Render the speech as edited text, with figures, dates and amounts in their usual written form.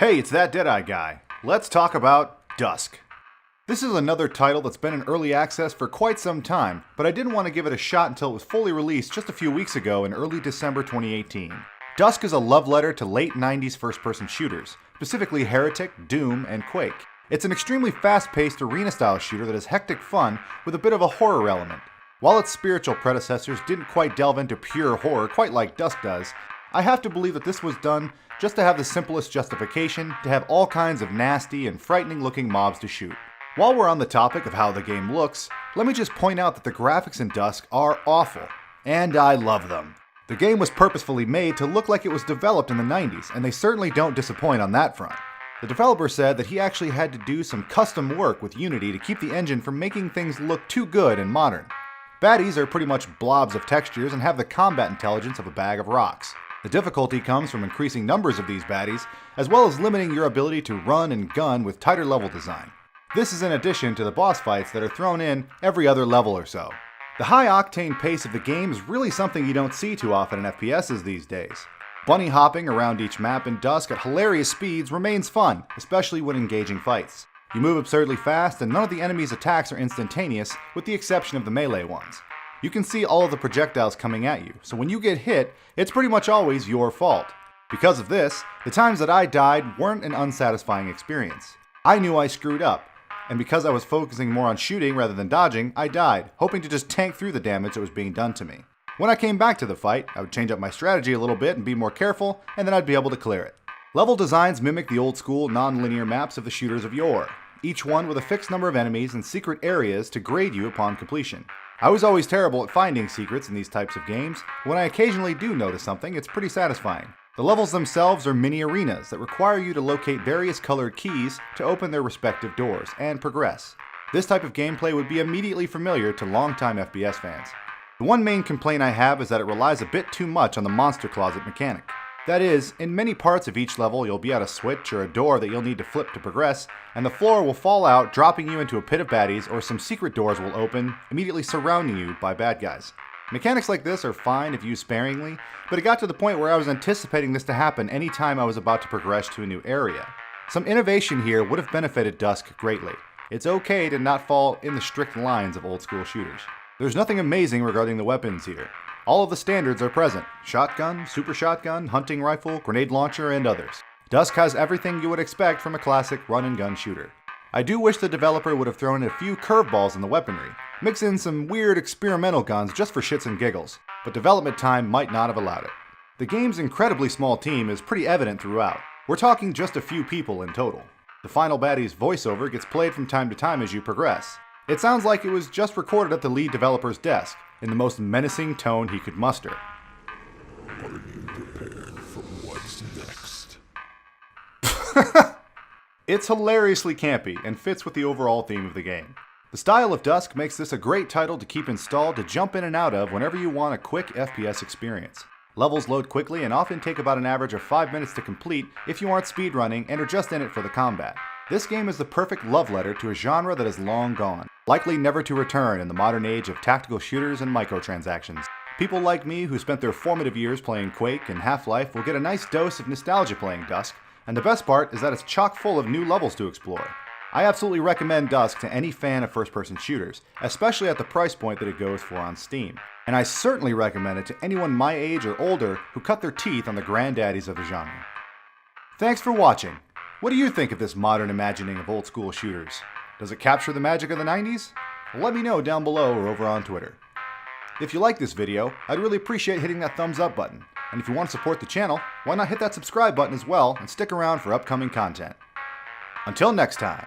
Hey, it's that Deadeye guy. Let's talk about DUSK. This is another title that's been in early access for quite some time, but I didn't want to give it a shot until it was fully released just a few weeks ago in early December 2018. DUSK is a love letter to late 90s first-person shooters, specifically Heretic, Doom, and Quake. It's an extremely fast-paced arena-style shooter that is hectic fun with a bit of a horror element. While its spiritual predecessors didn't quite delve into pure horror quite like DUSK does, I have to believe that this was done just to have the simplest justification to have all kinds of nasty and frightening looking mobs to shoot. While we're on the topic of how the game looks, let me just point out that the graphics in DUSK are awful, and I love them. The game was purposefully made to look like it was developed in the 90s, and they certainly don't disappoint on that front. The developer said that he actually had to do some custom work with Unity to keep the engine from making things look too good and modern. Baddies are pretty much blobs of textures and have the combat intelligence of a bag of rocks. The difficulty comes from increasing numbers of these baddies, as well as limiting your ability to run and gun with tighter level design. This is in addition to the boss fights that are thrown in every other level or so. The high-octane pace of the game is really something you don't see too often in FPSs these days. Bunny hopping around each map in DUSK at hilarious speeds remains fun, especially when engaging fights. You move absurdly fast and none of the enemy's attacks are instantaneous, with the exception of the melee ones. You can see all of the projectiles coming at you, so when you get hit, it's pretty much always your fault. Because of this, the times that I died weren't an unsatisfying experience. I knew I screwed up, and because I was focusing more on shooting rather than dodging, I died, hoping to just tank through the damage that was being done to me. When I came back to the fight, I would change up my strategy a little bit and be more careful, and then I'd be able to clear it. Level designs mimic the old school non-linear maps of the shooters of yore, each one with a fixed number of enemies and secret areas to grade you upon completion. I was always terrible at finding secrets in these types of games. When I occasionally do notice something, it's pretty satisfying. The levels themselves are mini arenas that require you to locate various colored keys to open their respective doors and progress. This type of gameplay would be immediately familiar to longtime FPS fans. The one main complaint I have is that it relies a bit too much on the monster closet mechanic. That is, in many parts of each level you'll be at a switch or a door that you'll need to flip to progress, and the floor will fall out, dropping you into a pit of baddies, or some secret doors will open, immediately surrounding you by bad guys. Mechanics like this are fine if used sparingly, but it got to the point where I was anticipating this to happen anytime I was about to progress to a new area. Some innovation here would have benefited DUSK greatly. It's okay to not fall in the strict lines of old school shooters. There's nothing amazing regarding the weapons here. All of the standards are present: shotgun, super shotgun, hunting rifle, grenade launcher, and others. DUSK has everything you would expect from a classic run-and-gun shooter. I do wish the developer would have thrown in a few curveballs in the weaponry, mix in some weird experimental guns just for shits and giggles, but development time might not have allowed it. The game's incredibly small team is pretty evident throughout. We're talking just a few people in total. The final baddie's voiceover gets played from time to time as you progress. It sounds like it was just recorded at the lead developer's desk, in the most menacing tone he could muster. Are you prepared for what's next? It's hilariously campy and fits with the overall theme of the game. The style of DUSK makes this a great title to keep installed to jump in and out of whenever you want a quick FPS experience. Levels load quickly and often take about an average of 5 minutes to complete if you aren't speedrunning and are just in it for the combat. This game is the perfect love letter to a genre that is long gone, likely never to return in the modern age of tactical shooters and microtransactions. People like me who spent their formative years playing Quake and Half-Life will get a nice dose of nostalgia playing DUSK, and the best part is that it's chock full of new levels to explore. I absolutely recommend DUSK to any fan of first-person shooters, especially at the price point that it goes for on Steam. And I certainly recommend it to anyone my age or older who cut their teeth on the granddaddies of the genre. Thanks for watching. What do you think of this modern imagining of old school shooters? Does it capture the magic of the 90s? Well, let me know down below or over on Twitter. If you like this video, I'd really appreciate hitting that thumbs up button. And if you want to support the channel, why not hit that subscribe button as well and stick around for upcoming content. Until next time.